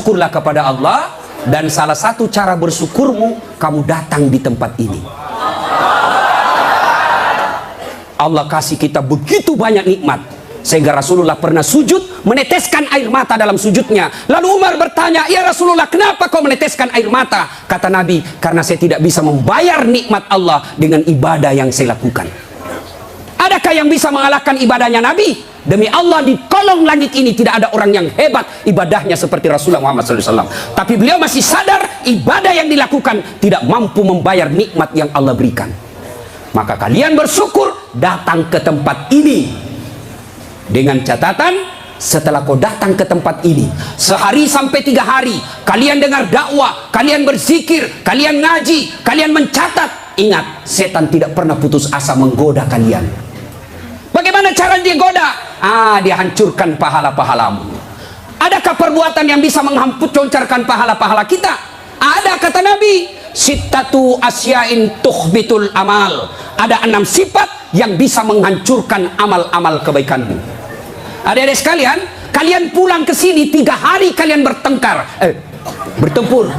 Syukurlah kepada Allah, dan salah satu cara bersyukurmu, kamu datang di tempat ini. Allah kasih kita begitu banyak nikmat, sehingga Rasulullah pernah sujud meneteskan air mata dalam sujudnya. Lalu Umar bertanya, ya Rasulullah, kenapa kau meneteskan air mata? Kata Nabi, karena saya tidak bisa membayar nikmat Allah dengan ibadah yang saya lakukan. Adakah yang bisa mengalahkan ibadahnya Nabi? Demi Allah, di kolong langit ini tidak ada orang yang hebat ibadahnya seperti Rasulullah Muhammad SAW. Tapi beliau masih sadar ibadah yang dilakukan tidak mampu membayar nikmat yang Allah berikan. Maka kalian bersyukur datang ke tempat ini, dengan catatan setelah kau datang ke tempat ini sehari sampai 3 hari, kalian dengar dakwah, kalian berzikir, kalian ngaji, kalian mencatat. Ingat, setan tidak pernah putus asa menggoda kalian. Bagaimana cara dia goda? Dia hancurkan pahala-pahalamu. Adakah perbuatan yang bisa concarkan pahala-pahala kita? Ada, kata Nabi, sittatu asya'in tuhbitul amal. Ada 6 sifat yang bisa menghancurkan amal-amal kebaikanmu. Adik-adik sekalian, kalian pulang ke sini 3 hari kalian bertempur.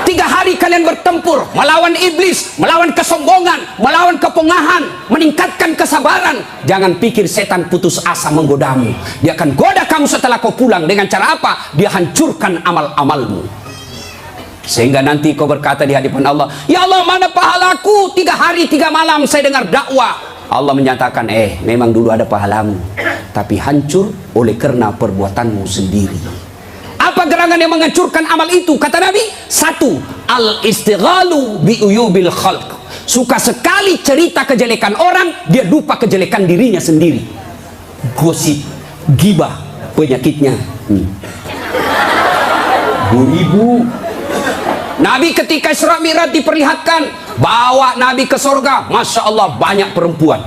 3 hari kalian bertempur melawan iblis, melawan kesombongan, melawan kepongahan, meningkatkan kesabaran. Jangan pikir setan putus asa menggodamu. Dia akan goda kamu setelah kau pulang. Dengan cara apa? Dia hancurkan amal-amalmu, sehingga nanti kau berkata di hadapan Allah, ya Allah, mana pahalaku 3 hari 3 malam saya dengar dakwah. Allah menyatakan, memang dulu ada pahalamu, tapi hancur oleh karena perbuatanmu sendiri. Apa gerangan yang menghancurkan amal itu? Kata Nabi, 1, al-istighalu bi'uyubil khalq. Suka sekali cerita kejelekan orang, dia lupa kejelekan dirinya sendiri. Gosip, gibah, penyakitnya. Ibu. Nabi ketika Isra Mi'raj diperlihatkan, bawa Nabi ke surga, Masya Allah, banyak perempuan.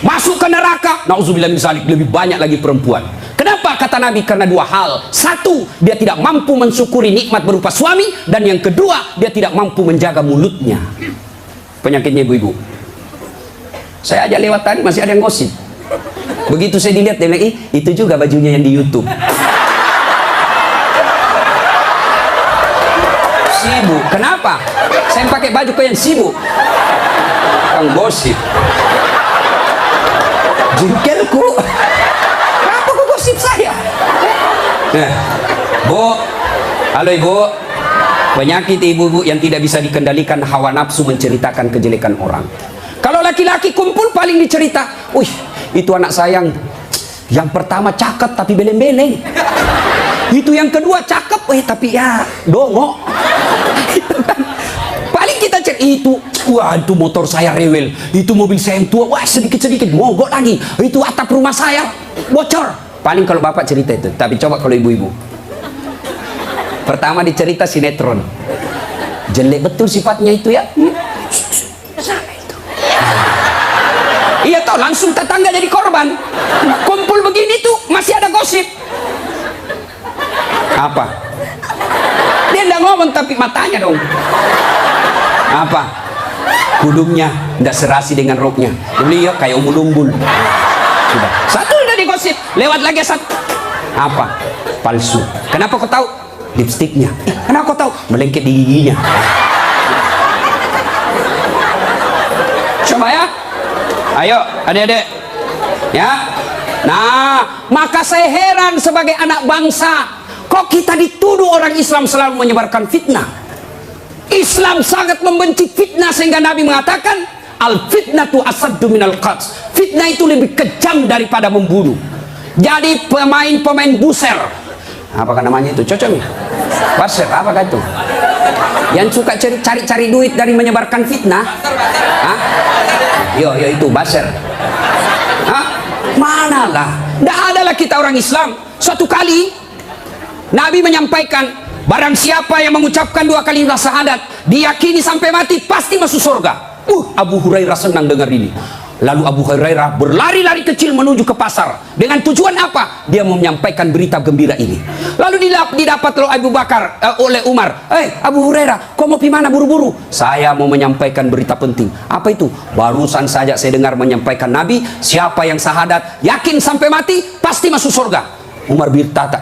Masuk ke neraka, na'udzubillah min dzalik, lebih banyak lagi perempuan. Kenapa? Kata Nabi, karena 2 hal. 1, dia tidak mampu mensyukuri nikmat berupa suami, dan yang kedua, dia tidak mampu menjaga mulutnya. Penyakitnya ibu-ibu. Saya aja lewat tadi masih ada yang gosip. Begitu saya dilihat, dia bilang, itu juga bajunya yang di YouTube. Sibuk. Kenapa? Saya pakai baju kau yang sibuk. Kang gosip. Jengkelku. Kenapa kau gosip saya? Bu, halo ibu. Penyakit ibu-ibu yang tidak bisa dikendalikan, hawa nafsu menceritakan kejelekan orang. Kalau laki-laki kumpul paling dicerita, wih, itu anak sayang. Yang pertama cakep tapi beleng-beleng. Itu yang kedua cakep, tapi ya dongok. Paling kita cek itu, wah itu motor saya rewel, itu mobil saya yang tua, wah sedikit-sedikit mogok lagi, itu atap rumah saya bocor. Paling kalau bapak cerita itu. Tapi coba kalau ibu-ibu, pertama dicerita sinetron, jelek betul sifatnya itu ya. Sana itu. Iya toh, langsung tetangga jadi korban. Kumpul begini tuh masih ada gosip. Apa? Dia enggak ngomong tapi matanya dong. Apa? Kudungnya enggak serasi dengan roknya. Beliau kayak umbul-umbul. Sudah. Satu udah digosip, lewat lagi satu. Apa? Palsu. Kenapa kau tahu? Lipstiknya. Kenapa kau tahu? Melengket di giginya. Coba ya. Ayo, adik-adik. Ya. Nah, maka saya heran sebagai anak bangsa, kok kita dituduh orang Islam selalu menyebarkan fitnah. Islam sangat membenci fitnah, sehingga Nabi mengatakan, al-fitnatu asaddu minal qatl. Fitnah itu lebih kejam daripada membunuh. Jadi pemain-pemain buser, apakah namanya itu? Cocok nih? Buser, apakah itu? Yang suka cari-cari duit dari menyebarkan fitnah? Hah? Yo itu buser. Hah? Manalah? Tidak adalah kita orang Islam. Suatu kali Nabi menyampaikan, barang siapa yang mengucapkan 2 kalimat syahadat, diyakini sampai mati pasti masuk surga. Abu Hurairah senang dengar ini. Lalu Abu Hurairah berlari-lari kecil menuju ke pasar. Dengan tujuan apa? Dia mau menyampaikan berita gembira ini. Lalu didapat oleh Umar. Abu Hurairah, kau mau pergi mana buru-buru? Saya mau menyampaikan berita penting. Apa itu? Barusan saja saya dengar menyampaikan Nabi, siapa yang syahadat yakin sampai mati pasti masuk surga. Umar berkata,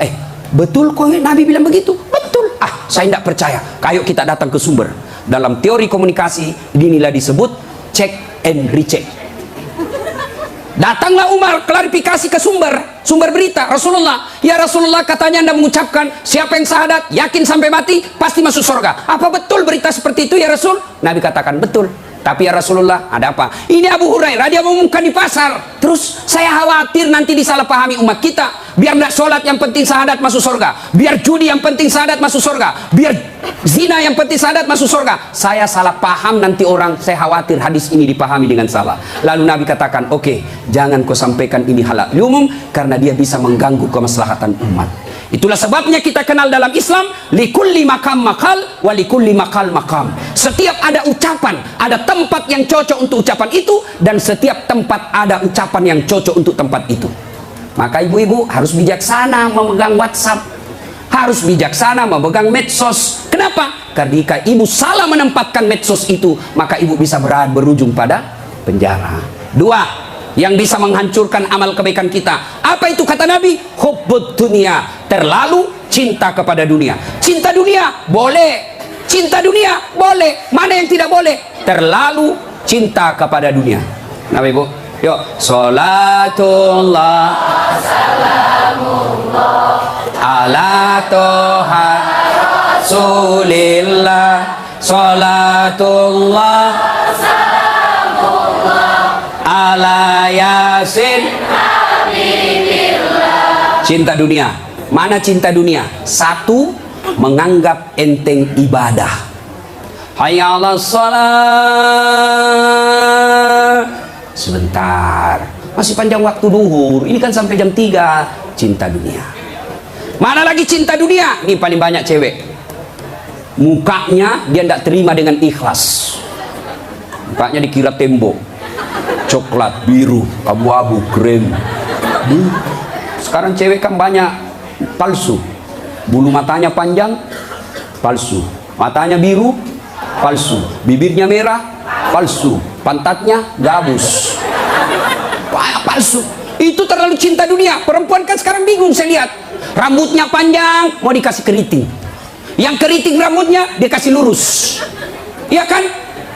Betul kok Nabi bilang begitu? Betul. Ah, saya tidak percaya. Kayo kita datang ke sumber. Dalam teori komunikasi inilah disebut check and recheck. Datanglah Umar klarifikasi ke sumber berita Rasulullah. Ya Rasulullah, katanya Anda mengucapkan siapa yang syahadat yakin sampai mati pasti masuk surga. Apa betul berita seperti itu ya Rasul? Nabi katakan betul. Tapi ya Rasulullah, ada apa? Ini Abu Hurairah, dia mengumumkan di pasar. Terus saya khawatir nanti disalahpahami umat kita. Biar tidak sholat yang penting syahadat masuk surga. Biar judi yang penting syahadat masuk surga. Biar zina yang penting syahadat masuk surga. Saya salah paham nanti orang, saya khawatir hadis ini dipahami dengan salah. Lalu Nabi katakan, oke, jangan kau sampaikan ini halal umum, karena dia bisa mengganggu kemaslahatan umat. Itulah sebabnya kita kenal dalam Islam likulli makam makal wa likulli makal makam. Setiap ada ucapan, ada tempat yang cocok untuk ucapan itu, dan setiap tempat ada ucapan yang cocok untuk tempat itu. Maka ibu-ibu harus bijaksana memegang WhatsApp, harus bijaksana memegang medsos. Kenapa? Karena jika ibu salah menempatkan medsos itu, maka ibu bisa berujung pada penjara. Dua, yang bisa menghancurkan amal kebaikan kita. Apa itu kata Nabi? Hubbud dunia, terlalu cinta kepada dunia. Cinta dunia boleh, cinta dunia boleh. Mana yang tidak boleh? Terlalu cinta kepada dunia. Nah ibu, yuk, sholatullah ala toha rasulillah, sholatullah ala yasin. Cinta dunia. Mana cinta dunia? Satu, menganggap enteng ibadah. Hayya 'alas shalah. Sebentar, masih panjang waktu duhur. Ini kan sampai jam 3. Cinta dunia. Mana lagi cinta dunia? Ini paling banyak cewek. Mukanya dia tidak terima dengan ikhlas. Mukanya dikira tembok. Coklat, biru, abu-abu, krem. Sekarang cewek kan banyak palsu. Bulu matanya panjang, palsu. Matanya biru, palsu. Bibirnya merah, palsu. Pantatnya gabus, palsu. Itu terlalu cinta dunia. Perempuan kan sekarang bingung, saya lihat. Rambutnya panjang, mau dikasih keriting. Yang keriting rambutnya, dia kasih lurus. Iya kan?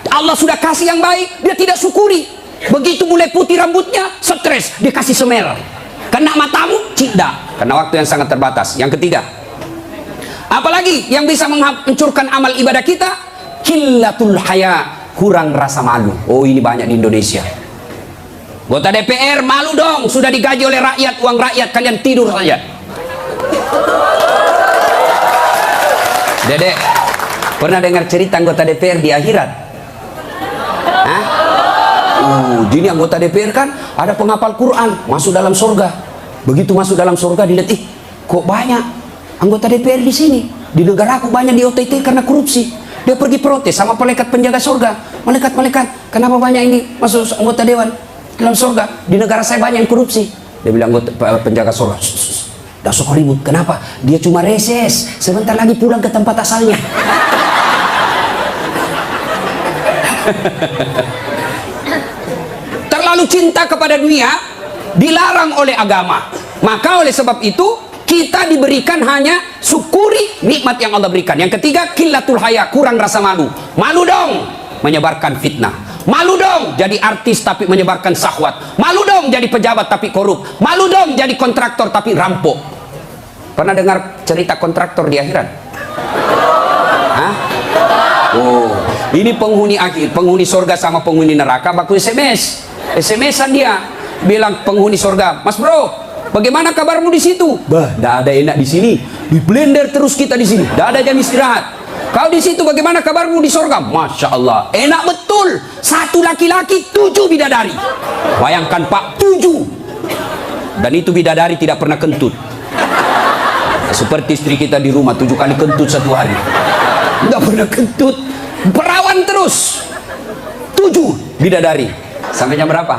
Allah sudah kasih yang baik, dia tidak syukuri. Begitu mulai putih rambutnya, stres, dia kasih semer. Kena matamu, tidak. Karena waktu yang sangat terbatas. Yang ketiga, apalagi yang bisa menghancurkan amal ibadah kita? Qillatul haya, kurang rasa malu. Oh, ini banyak di Indonesia. Anggota DPR malu dong, sudah digaji oleh rakyat, uang rakyat, kalian tidur saja. Dedek, pernah dengar cerita anggota DPR di akhirat? Hah? Jadi anggota DPR kan ada penghafal Quran, masuk dalam surga. Begitu masuk dalam surga dilihat, kok banyak anggota DPR di sini? Di negara aku banyak di OTT karena korupsi. Dia pergi protes sama malaikat penjaga surga. Malaikat, kenapa banyak ini masuk anggota dewan dalam surga? Di negara saya banyak yang korupsi. Dia bilang anggota penjaga surga, dah sok ribut. Kenapa? Dia cuma reses, sebentar lagi pulang ke tempat asalnya. Terlalu cinta kepada dunia dilarang oleh agama. Maka oleh sebab itu kita diberikan hanya syukuri nikmat yang Allah berikan. Yang ketiga, qillatul haya, kurang rasa malu. Malu dong menyebarkan fitnah. Malu dong jadi artis tapi menyebarkan syahwat. Malu dong jadi pejabat tapi korup. Malu dong jadi kontraktor tapi rampok. Pernah dengar cerita kontraktor di akhirat? Hah? Oh, ini penghuni akhir, penghuni surga sama penghuni neraka baku SMS-an dia bilang penghuni surga, Mas bro, bagaimana kabarmu di situ? Bah, tidak ada enak di sini, di blender terus kita di sini, tidak ada jam istirahat. Kau di situ bagaimana kabarmu di surga? Masya Allah, enak betul. 1 laki-laki 7 bidadari. Bayangkan Pak, 7. Dan itu bidadari tidak pernah kentut. Seperti istri kita di rumah 7 kali kentut 1 hari. Nggak pernah kentut, perawan terus. 7 bidadari. Sampai jam berapa?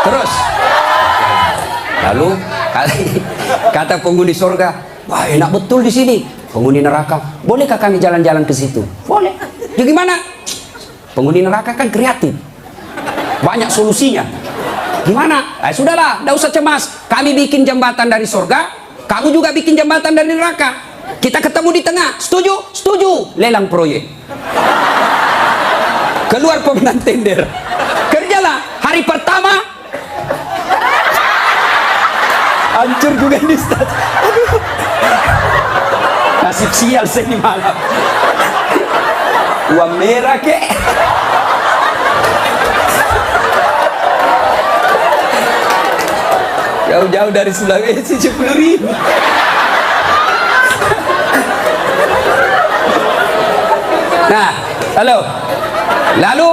Terus. Lalu kata penghuni surga, wah enak betul di sini. Penghuni neraka, bolehkah kami jalan-jalan ke situ? Boleh. Ya gimana? Penghuni neraka kan kreatif, banyak solusinya. Gimana? Sudahlah, tidak usah cemas. Kami bikin jembatan dari surga, kamu juga bikin jembatan dari neraka. Kita ketemu di tengah. Setuju? Setuju. Lelang proyek. Keluar pemenang tender. Kerjalah. Hari pertama hancur juga ini, Ustaz. Aduh. Nasib sial seni malam. Uang merah kek. Jauh-jauh dari Sulawesi 10.000. Nah, lalu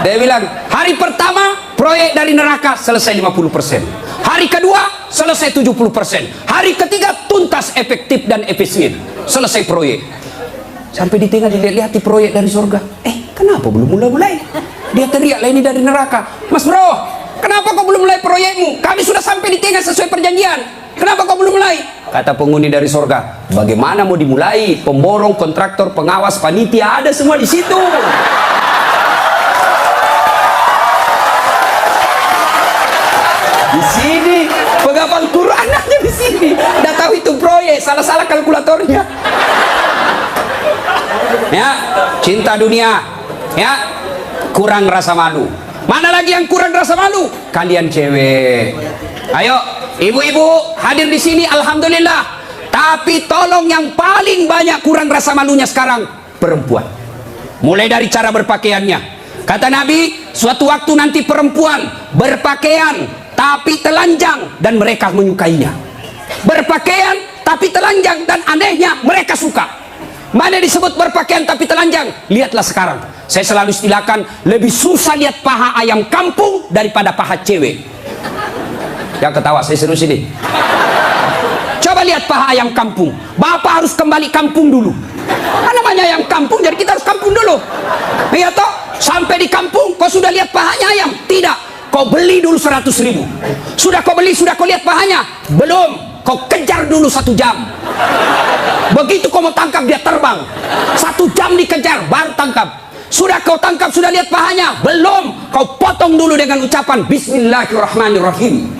dia bilang, hari pertama proyek dari neraka selesai 50%. Hari kedua selesai 70%. Hari ketiga tuntas, efektif dan efisien. Selesai proyek. Sampai di tengah dilihat di proyek dari surga. Kenapa belum mulai-mulai? Dia teriak, lah ini dari neraka. Mas bro, kenapa kau belum mulai proyekmu? Kami sudah sampai di tengah sesuai perjanjian. Kenapa kau belum mulai? Kata penghuni dari surga, bagaimana mau dimulai? Pemborong, kontraktor, pengawas, panitia, ada semua di situ. Di sini penghafal Quran aja di sini. Udah tahu itu proyek, salah-salah kalkulatornya. Ya, cinta dunia, ya, kurang rasa malu. Mana lagi yang kurang rasa malu? Kalian cewek. Ayo, ibu-ibu hadir di sini, alhamdulillah. Tapi tolong yang paling banyak kurang rasa malunya sekarang perempuan. Mulai dari cara berpakaiannya. Kata Nabi, suatu waktu nanti perempuan berpakaian tapi telanjang dan mereka menyukainya. Berpakaian tapi telanjang dan anehnya mereka suka. Mana disebut berpakaian tapi telanjang? Lihatlah sekarang. Saya selalu istilahkan, lebih susah lihat paha ayam kampung daripada paha cewek. Yang ketawa, saya serius ini. Coba lihat paha ayam kampung. Bapak harus kembali kampung dulu. Namanya ayam kampung, jadi kita harus kampung dulu. Iya toh? Sampai di kampung, kau sudah lihat pahanya ayam? Tidak. Kau beli dulu 100.000. Sudah kau beli, sudah kau lihat pahanya? Belum. Kau kejar dulu 1 jam. Begitu kau mau tangkap, dia terbang. 1 jam dikejar, baru tangkap. Sudah kau tangkap, sudah lihat pahanya? Belum. Kau potong dulu dengan ucapan Bismillahirrahmanirrahim.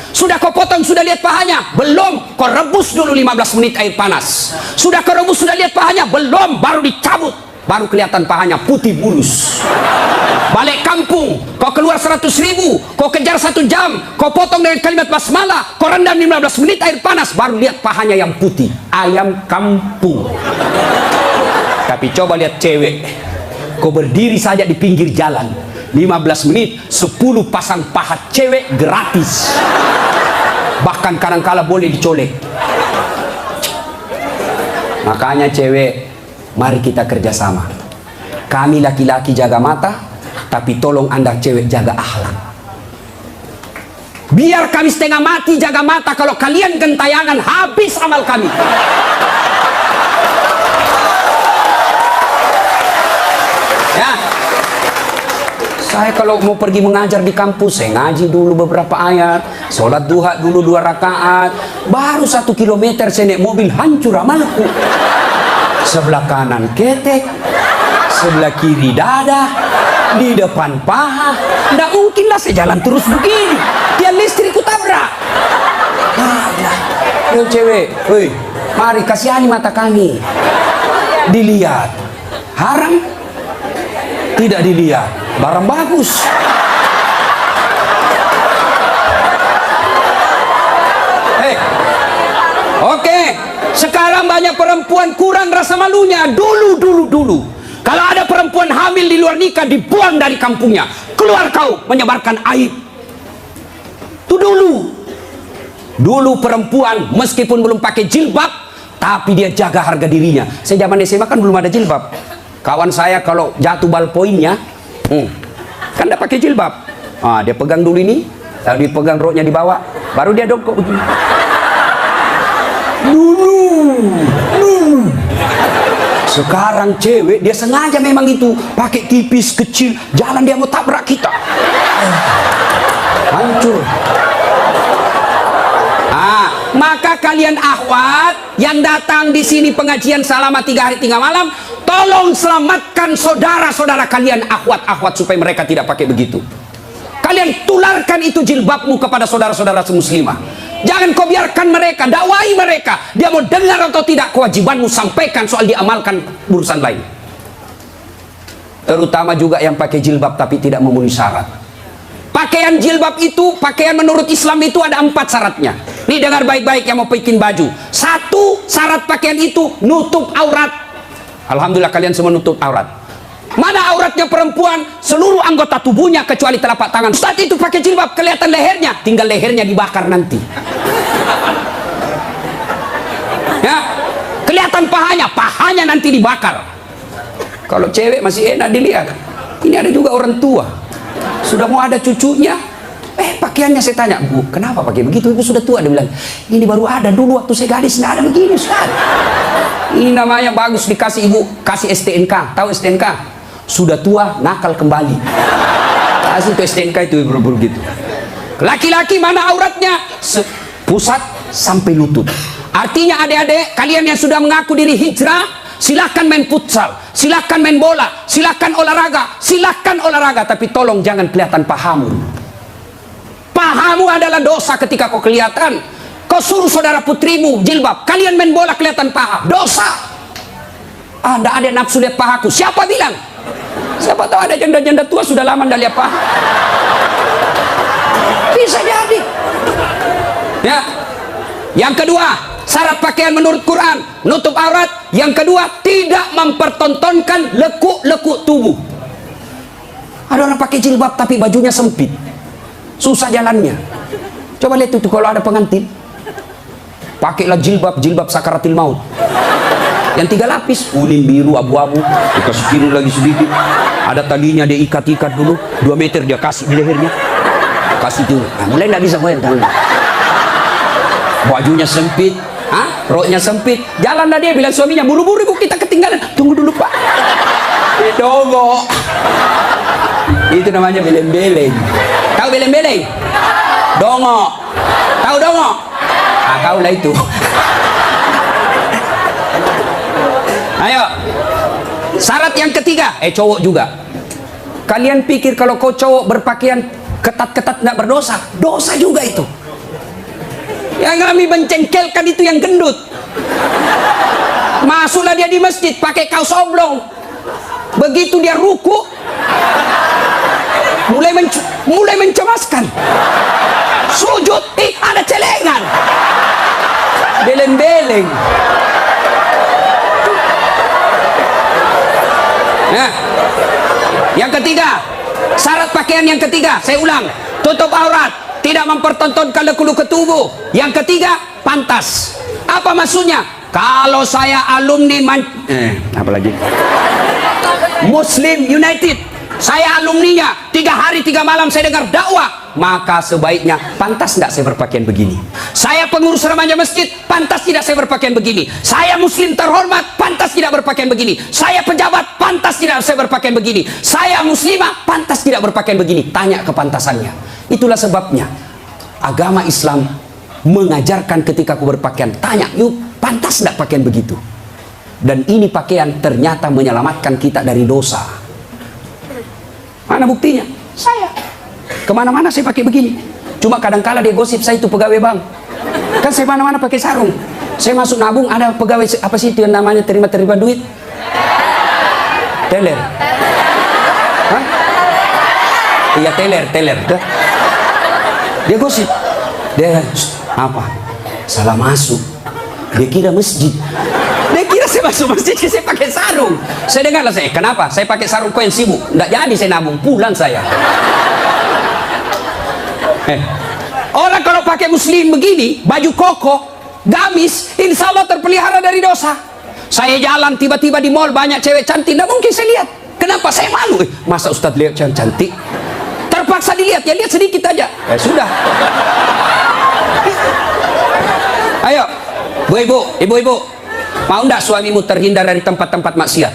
Sudah kau potong, sudah lihat pahanya? Belum. Kau rebus dulu 15 menit air panas. Sudah kau rebus, sudah lihat pahanya? Belum. Baru dicabut. Baru kelihatan pahanya putih mulus. Balik kampung, kau keluar 100.000, kau kejar 1 jam, kau potong dengan kalimat basmalah, kau rendam 15 menit air panas, baru lihat pahanya yang putih. Ayam kampung. Tapi coba lihat cewek, kau berdiri saja di pinggir jalan 15 menit, 10 pasang paha cewek gratis. Bahkan kadang-kala boleh dicolek. Makanya cewek, mari kita kerjasama. Kami laki-laki jaga mata, tapi tolong anda cewek jaga akhlak. Biar kami setengah mati jaga mata, kalau kalian gentayangan habis amal kami. Ya, saya kalau mau pergi mengajar di kampus, saya ngaji dulu beberapa ayat, sholat duha dulu 2 rakaat, baru 1 kilometer saya naik mobil, hancur amalku. Sebelah kanan ketek, sebelah kiri dada, di depan paha. Nggak mungkinlah saya jalan terus begini. Tiang listrik ku tabrak. Yo cewek, woi, mari kasihani mata kami. Dilihat, haram? Tidak dilihat, barang bagus. Oke, sekarang banyak perempuan kurang rasa malunya. Dulu. Kalau ada perempuan hamil di luar nikah, dibuang dari kampungnya. Keluar kau menyebarkan aib. Itu dulu. Dulu perempuan meskipun belum pakai jilbab, tapi dia jaga harga dirinya. Saya zaman SMA kan belum ada jilbab. Kawan saya kalau jatuh ballpointnya, kan tidak pakai jilbab. Dia pegang dulu ini, lalu dipegang roknya di bawah, baru dia dongkok begini. Dulu. Sekarang cewek dia sengaja memang itu pakai tipis kecil, jalan dia mau tabrak kita. Hancur. Maka kalian akhwat yang datang di sini pengajian selama 3 hari 3 malam, tolong selamatkan saudara-saudara kalian akhwat-akhwat supaya mereka tidak pakai begitu. Kalian tularkan itu jilbabmu kepada saudara-saudara muslimah. Jangan kau biarkan mereka, dakwai mereka. Dia mau dengar atau tidak, kewajibanmu sampaikan, soal diamalkan urusan lain. Terutama juga yang pakai jilbab tapi tidak memenuhi syarat. Pakaian jilbab itu, pakaian menurut Islam itu ada 4 syaratnya. Nih dengar baik-baik yang mau bikin baju. 1, syarat pakaian itu nutup aurat. Alhamdulillah kalian semua nutup aurat. Mana auratnya perempuan? Seluruh anggota tubuhnya kecuali telapak tangan. Saat itu pakai jilbab, kelihatan lehernya, tinggal lehernya dibakar nanti. Ya, kelihatan pahanya nanti dibakar. Kalau cewek masih enak dilihat. Ini ada juga orang tua, sudah mau ada cucunya, pakaiannya saya tanya, Bu, kenapa pakai begitu? Ibu sudah tua. Dia bilang, ini baru ada, dulu waktu saya gadis nggak ada begini, Ustaz. Ini namanya bagus, dikasih ibu, kasih STNK. Tahu STNK? Sudah tua, nakal kembali. Kasih itu STNK itu begitu. Laki-laki mana auratnya? Pusat sampai lutut. Artinya adik-adik, kalian yang sudah mengaku diri hijrah, silahkan main futsal, silahkan main bola, silahkan olahraga, tapi tolong jangan kelihatan pahamu. Pahamu adalah dosa ketika kau kelihatan. Kau suruh saudara putrimu jilbab, kalian main bola kelihatan paha, dosa. Anda ada nafsu lihat pahaku, siapa bilang? Siapa tahu ada janda-janda tua sudah lama tidak lihat paha. Bisa jadi. Ya. Yang kedua, syarat pakaian menurut Quran, nutup aurat. Yang kedua, tidak mempertontonkan lekuk-lekuk tubuh. Ada orang pakai jilbab tapi bajunya sempit, susah jalannya. Coba lihat itu kalau ada pengantin, pakailah jilbab sakaratil maut. Yang 3 lapis, kuning, biru, abu-abu, dikasih kiri lagi sedikit, ada talinya dia ikat-ikat dulu 2 meter dia kasih di lehernya, kasih itu. Nah, mulai nggak bisa goyang tangan. Bajunya sempit, roknya sempit, jalanlah dia bilang suaminya, buru-buru ibu kita ketinggalan. Tunggu dulu Pak, dongo. Itu namanya beleng-beleng. Tahu beleng-beleng? Dongo. Tahu dongo? Tahu lah itu. Ayo, syarat yang ketiga, cowok juga. Kalian pikir kalau kau cowok berpakaian ketat-ketat tidak berdosa? Dosa juga itu. Yang kami mencengkelkan itu yang gendut. Masuklah dia di masjid pakai kaos oblong. Begitu dia ruku, mulai mencemaskan. Sujud, ada celengan. Beleng-beleng. Nah, yang ketiga, syarat pakaian yang ketiga, saya ulang, tutup aurat, tidak mempertontonkan lekuk-lekuk tubuh. Yang ketiga, pantas. Apa maksudnya? Kalau saya alumni apalagi Muslim United, saya alumninya, 3 hari 3 malam saya dengar dakwah, maka sebaiknya pantas tidak saya berpakaian begini. Saya pengurus remaja masjid, pantas tidak saya berpakaian begini. Saya muslim terhormat, pantas tidak berpakaian begini. Saya pejabat, pantas tidak saya berpakaian begini. Saya muslimah, pantas tidak berpakaian begini. Tanya kepantasannya. Itulah sebabnya agama Islam mengajarkan ketika aku berpakaian, tanya, yuk pantas tidak pakaian begitu. Dan ini pakaian ternyata menyelamatkan kita dari dosa. Mana buktinya? Saya kemana-mana saya pakai begini. Cuma kadang-kala dia gosip saya itu pegawai bank. Kan saya mana-mana pakai sarung. Saya masuk nabung, ada pegawai apa sih itu yang namanya terima duit? Teller. Hah? Iya teller. Dia gosip. Dia apa? Salah masuk. Dia kira masjid. Dia kira saya masuk masjid, saya pakai sarung. Saya dengarlah saya, kenapa? Saya pakai sarung koin sibuk. Nggak jadi saya nabung, pulang saya. Orang kalau pakai muslim begini, baju koko, gamis, insya Allah terpelihara dari dosa. Saya jalan tiba-tiba di mall banyak cewek cantik, nggak mungkin saya lihat. Kenapa? Saya malu. Masa Ustadz lihat cewek cantik? Terpaksa dilihat, ya lihat sedikit aja. Sudah. Ayo, ibu-ibu, mau ndak suamimu terhindar dari tempat-tempat maksiat?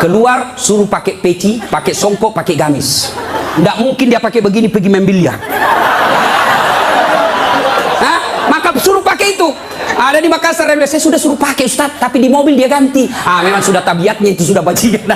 Keluar, suruh pakai peci, pakai songkok, pakai gamis. Ndak mungkin dia pakai begini pergi main biliar. Maka suruh pakai itu. Ada di Makassar, saya sudah suruh pakai Ustaz, tapi di mobil dia ganti. Memang sudah tabiatnya itu, sudah bajingan.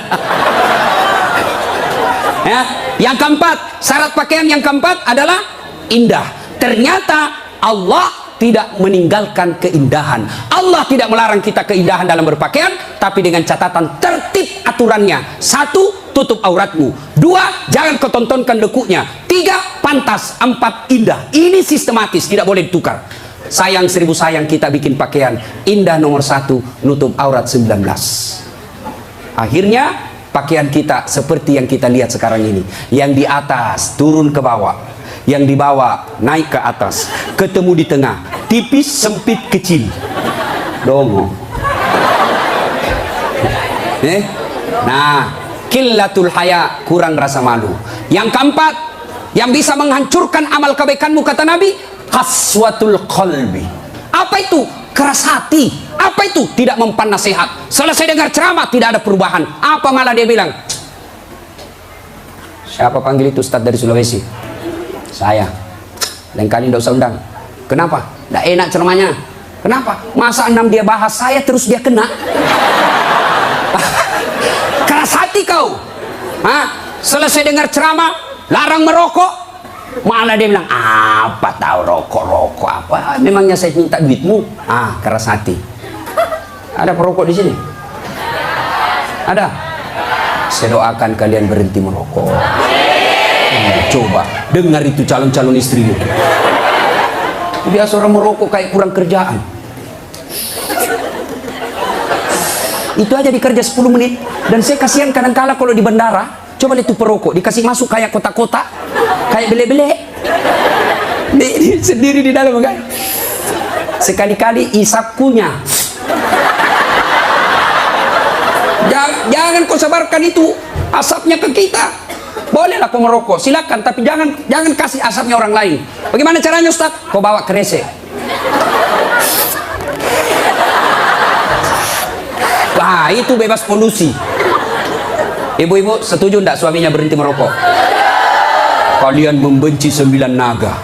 Ya, Yang keempat, syarat pakaian yang keempat adalah indah. Ternyata Allah tidak meninggalkan keindahan. Allah tidak melarang kita keindahan dalam berpakaian, tapi dengan catatan tertib aturannya. 1, tutup auratmu. 2, jangan kau tontonkan lekuknya. 3, pantas. 4, indah. Ini sistematis, tidak boleh ditukar. Sayang 1000 sayang kita bikin pakaian. Indah nomor 1, nutup aurat 19. Akhirnya pakaian kita seperti yang kita lihat sekarang ini. Yang di atas turun ke bawah, yang di bawah naik ke atas, ketemu di tengah, tipis, sempit, kecil. Dongo. Nah, qillatul haya, kurang rasa malu. Yang keempat, yang bisa menghancurkan amal kebaikanmu, kata Nabi, qaswatul qalbi. Apa itu? Keras hati. Apa itu? Tidak mempan nasihat. Selesai dengar ceramah, tidak ada perubahan. Apa malah dia bilang? Siapa panggil itu Ustadz dari Sulawesi? Saya. Lain kali tidak usah undang. Kenapa? Tidak enak ceramahnya. Kenapa? Masa 6 dia bahas, saya terus dia kena. Keras hati kau. Selesai dengar ceramah, larang merokok, malah dia bilang, apa tahu rokok apa? Memangnya saya minta duitmu? Keras hati. Ada perokok di sini? Ada? Saya doakan kalian berhenti merokok. Coba dengar itu calon-calon istrimu. Biasa orang merokok kayak kurang kerjaan. Itu aja dikerja 10 menit. Dan saya kasihan kadang-kala kalau di bandara, coba lihat itu perokok dikasih masuk kayak kotak-kotak, kayak bele-bele. Sendiri di dalam kan. Sekali-kali isap kunyah. Jangan kau sebarkan itu asapnya ke kita. Bolehlah kau merokok, silakan, tapi jangan kasih asapnya orang lain. Bagaimana caranya, Ustaz? Kau bawa kresek. Itu bebas polusi. Ibu-ibu setuju tidak suaminya berhenti merokok? Kalian membenci 9 naga,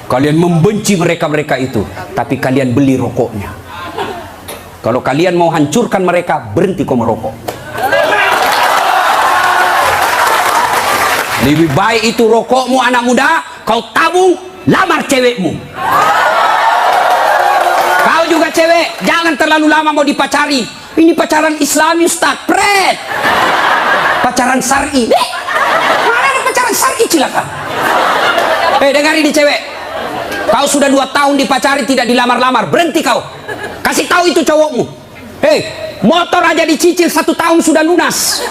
kalian membenci mereka itu, tapi kalian beli rokoknya. Kalau kalian mau hancurkan mereka, berhenti kau merokok. Lebih baik itu rokokmu anak muda, kau tabung, lamar cewekmu. Kau juga cewek, jangan terlalu lama mau dipacari. Ini pacaran Islami, Ustaz. Pret. Pacaran syar'i. Mana ada pacaran syar'i, cilaka? Dengar ini cewek. Kau sudah 2 tahun dipacari, tidak dilamar-lamar. Berhenti kau. Kasih tahu itu cowokmu. Motor aja dicicil 1 tahun sudah lunas.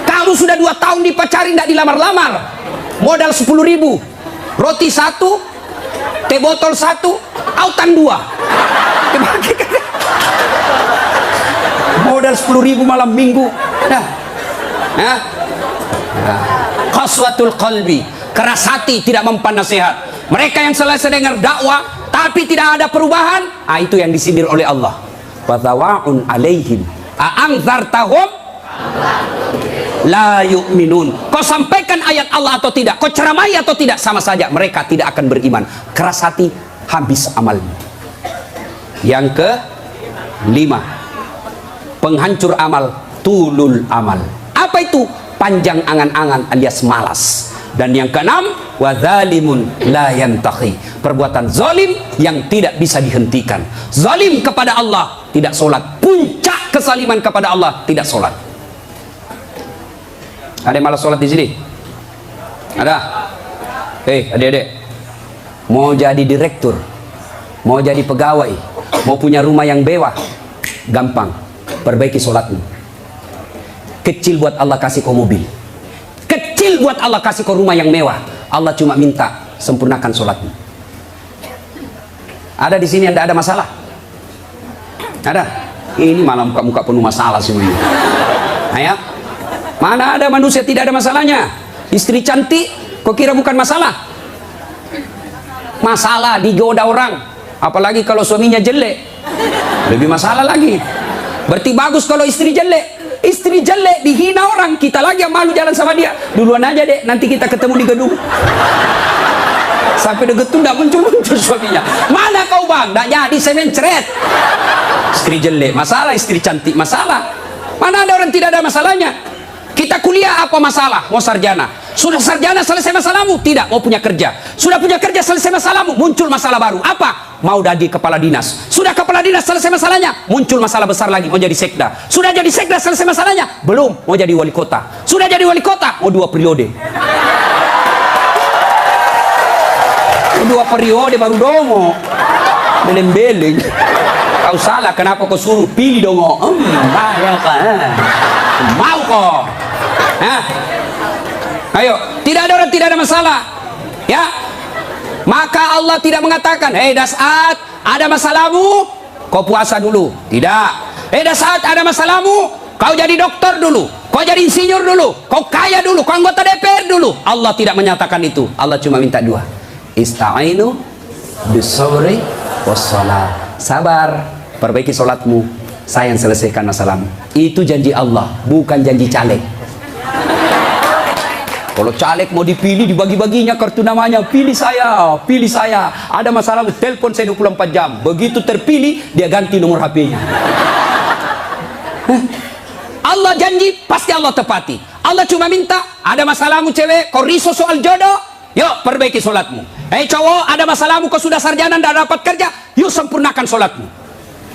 Kamu sudah 2 tahun dipacari, tidak dilamar-lamar. Modal 10.000. Roti 1, teh botol 1, autan 2. Modal 10.000 malam minggu. Qaswatul qalbi, keras hati, tidak mempan nasihat. Mereka yang selesai dengar dakwah tapi tidak ada perubahan, itu yang disindir oleh Allah. Fadawa'un alaihim a'anzartahum la yu'minun. Kau sampaikan ayat Allah atau tidak, kau ceramai atau tidak, sama saja mereka tidak akan beriman. Keras hati, habis amalmu. Yang ke-5, penghancur amal, tulul amal. Apa itu? Panjang angan-angan alias malas. Dan yang ke-6, wadzalimun la yantahi, perbuatan zalim yang tidak bisa dihentikan. Zalim kepada Allah, tidak sholat. Puncak kesaliman kepada Allah, tidak sholat. Ada yang malas sholat di sini? Ada? Adik-adik, mau jadi direktur, mau jadi pegawai, mau punya rumah yang mewah, gampang, perbaiki sholatmu. Kecil buat Allah kasih kau mobil, kecil buat Allah kasih kau rumah yang mewah. Allah cuma minta sempurnakan sholatmu. Ada di sini yang tidak ada masalah? Ada? Ini malah muka-muka penuh masalah semuanya. Ayo, mana ada manusia tidak ada masalahnya? Istri cantik, kau kira bukan masalah? Masalah, digoda orang. Apalagi kalau suaminya jelek, lebih masalah lagi. Berarti bagus kalau istri jelek. Istri jelek dihina orang, kita lagi yang malu jalan sama dia. Duluan aja deh, nanti kita ketemu di gedung. Sampai deket tuh tidak muncul-muncul suaminya. Mana kau bang? Tidak jadi, saya mencret. Istri jelek masalah, istri cantik masalah. Mana ada orang tidak ada masalahnya? Kita kuliah apa masalah? Mau sarjana. Sudah sarjana, selesai masalahmu? Tidak, mau punya kerja. Sudah punya kerja, selesai masalahmu? Muncul masalah baru. Apa? Mau jadi kepala dinas. Sudah kepala dinas, selesai masalahnya? Muncul masalah besar lagi, mau jadi sekda. Sudah jadi sekda, selesai masalahnya? Belum, mau jadi wali kota. Sudah jadi wali kota, mau 2 periode. 2 periode baru dongo. Beleng-beleng. Kau salah, kenapa kau suruh pilih dongo? Mau kok. Hah? Ayo, tidak ada orang, tidak ada masalah. Ya. Maka Allah tidak mengatakan, "Hei Das'at, ada masalahmu? Kau puasa dulu." Tidak. "Hei Das'at, ada masalahmu? Kau jadi dokter dulu. Kau jadi insinyur dulu. Kau kaya dulu. Kau anggota DPR dulu." Allah tidak menyatakan itu. Allah cuma minta 2. Ista'inu bis-sabri was-shalah. Sabar, perbaiki salatmu. Saya yang selesaikan masalahmu. Itu janji Allah, bukan janji caleg. Kalau caleg mau dipilih, dibagi-baginya kartu namanya, pilih saya, pilih saya. Ada masalah, telepon saya 24 jam. Begitu terpilih, dia ganti nomor HP-nya. Allah janji, pasti Allah tepati. Allah cuma minta, ada masalahmu cewek, kau risau soal jodoh, yuk perbaiki sholatmu. Hei cowok, ada masalahmu, kau sudah sarjana, tidak dapat kerja, yuk sempurnakan sholatmu.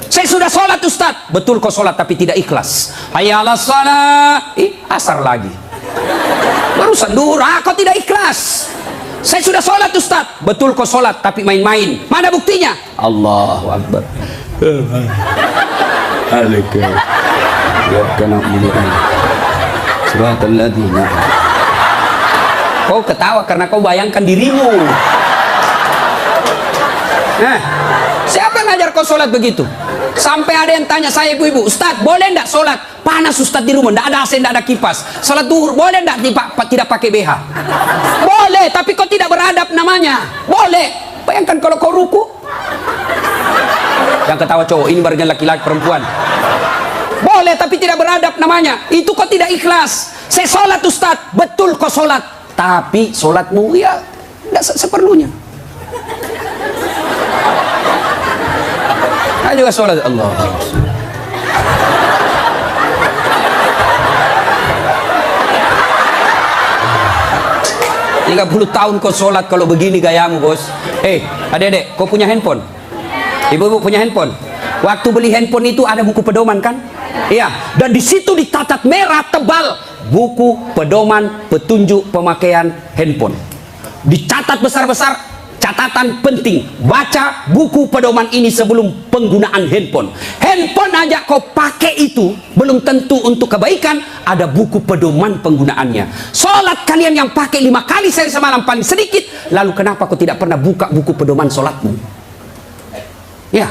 Saya sudah sholat Ustaz. Betul kau sholat tapi tidak ikhlas. Hayya 'alas shalah. Asar lagi. Barusan duhur, kau tidak ikhlas. Saya sudah sholat Ustaz. Betul kau sholat tapi main-main. Mana buktinya? Allahu Akbar. Alaikum. Ya kana mulian. Suratul ladina. Kau ketawa karena kau bayangkan dirimu. Nah, siapa yang ngajar kau sholat begitu? Sampai ada yang tanya saya, ibu-ibu, Ustaz, boleh enggak sholat? Panas Ustaz di rumah, enggak ada AC, enggak ada kipas. Sholat duhur, boleh enggak tidak pakai BH? Boleh, tapi kau tidak beradab namanya. Boleh. Bayangkan kalau kau ruku. Yang ketawa cowok, ini bagian laki-laki perempuan. Boleh, tapi tidak beradab namanya. Itu kau tidak ikhlas. Saya sholat Ustaz, betul kau sholat. Tapi sholatmu ya enggak seperlunya. Juga sholat Allah. 30 tahun kau sholat kalau begini gayamu bos. Adik-adik, kau punya handphone? Ibu-ibu punya handphone? Waktu beli handphone itu ada buku pedoman kan? Iya. Dan di situ dicatat merah tebal buku pedoman petunjuk pemakaian handphone. Dicatat besar-besar. Catatan penting, baca buku pedoman ini sebelum penggunaan handphone. Handphone aja kau pakai itu belum tentu untuk kebaikan, ada buku pedoman penggunaannya. Sholat kalian yang pakai 5 kali sehari semalam paling sedikit, lalu kenapa kau tidak pernah buka buku pedoman sholatmu? Ya,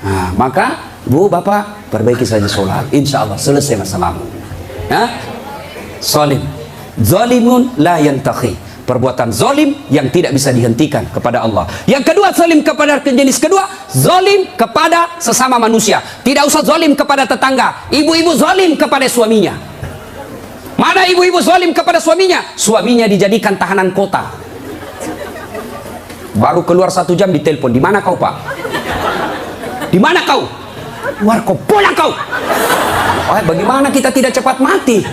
nah, maka bu bapak perbaiki saja sholat, insya Allah selesai masalahmu. Ya, zalimun la yantakhi. Perbuatan zalim yang tidak bisa dihentikan kepada Allah. Yang kedua, zalim kepada jenis kedua, zalim kepada sesama manusia. Tidak usah zalim kepada tetangga. Ibu-ibu zalim kepada suaminya. Mana ibu-ibu zalim kepada suaminya? Suaminya dijadikan tahanan kota. Baru keluar 1 jam ditelepon, di mana kau Pak? Di mana kau? Luar kau, pulang kau. Bagaimana kita tidak cepat mati?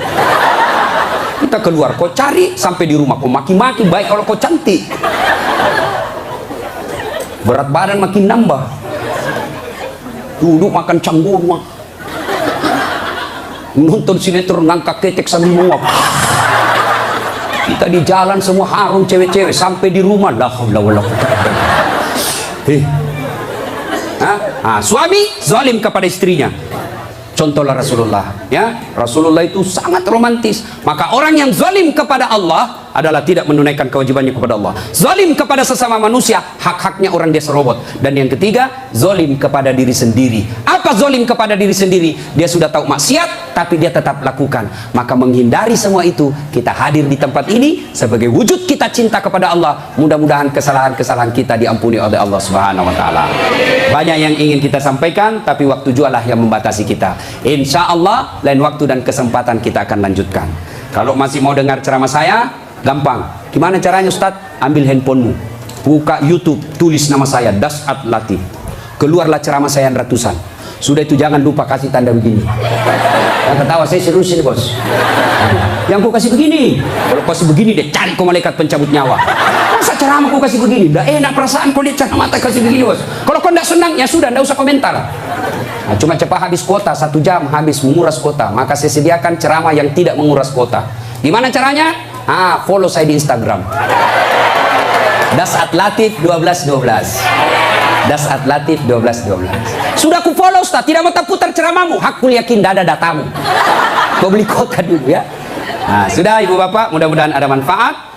Kita keluar, kau cari sampai di rumah, kau maki-maki, baik kalau kau cantik. Berat badan makin nambah. Duduk makan canggung, nonton sinetron ngangkat ketek sambil menguap. Kita di jalan semua harum cewek-cewek, sampai di rumah lah. Suami zalim kepada istrinya. Contohlah Rasulullah, ya. Rasulullah itu sangat romantis. Maka orang yang zalim kepada Allah adalah tidak menunaikan kewajibannya kepada Allah. Zalim kepada sesama manusia, hak-haknya orang dia serobot. Dan yang ketiga, zalim kepada diri sendiri. Apa zalim kepada diri sendiri? Dia sudah tahu maksiat, tapi dia tetap lakukan. Maka menghindari semua itu, kita hadir di tempat ini sebagai wujud kita cinta kepada Allah. Mudah-mudahan kesalahan-kesalahan kita diampuni oleh Allah Subhanahu wa Ta'ala. Banyak yang ingin kita sampaikan, tapi waktu jualah yang membatasi kita. Insya Allah lain waktu dan kesempatan kita akan lanjutkan. Kalau masih mau dengar ceramah saya, gampang. Gimana caranya Ustaz? Ambil handphonemu, buka YouTube, tulis nama saya Das'at Latif. Keluarlah ceramah saya ratusan. Sudah itu jangan lupa kasih tanda begini. Yang ketawa, saya seriusin bos. Yang kau kasih begini, kalau kasih begini deh cari kau malaikat pencabut nyawa. Masa ceramah kau kasih begini, udah enak perasaan kau lihat ceramah kasih begini bos. Kalau kau tidak senang ya sudah, tidak usah komentar. Nah, cuma cepat habis kuota, 1 jam habis menguras kuota, maka saya sediakan ceramah yang tidak menguras kuota. Gimana caranya? Follow saya di Instagram. Dasatlatif 1212. Dasatlatif 1212. Sudah aku follow Ustaz, tidak mau tak putar ceramahmu. Hakku yakin tidak ada datamu. Kau beli kuota dulu ya. Nah, sudah ibu bapak, mudah-mudahan ada manfaat.